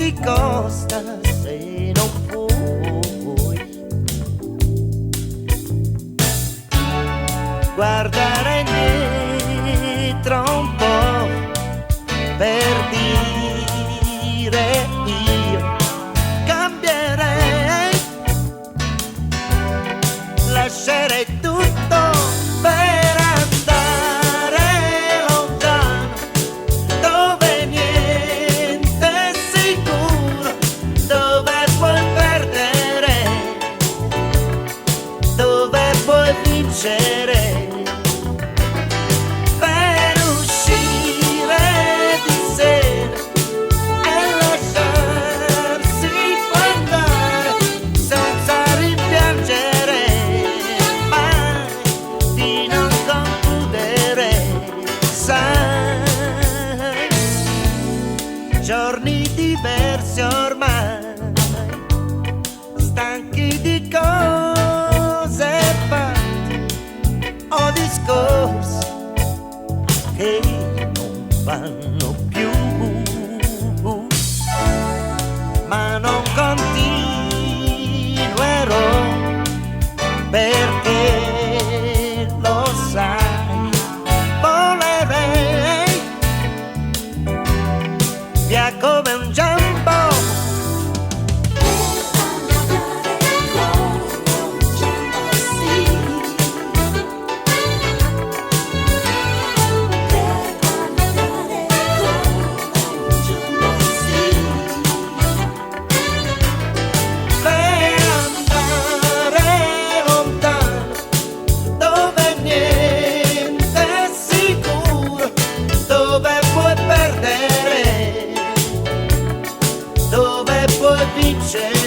ti costa se non puoi guardare indietro un po' per dire io cambierei, lascerei tutto per andare lontano dove niente è sicuro, dove puoi perdere, dove puoi vincere. Giorni diversi ormai, stanchi di cose fatte o discorsi che non vanno più, ma non continuerò perché lo sai, volerei via come un giambo. Per andare lontano dove niente è sicuro, dove puoi perdere, dove puoi vincere.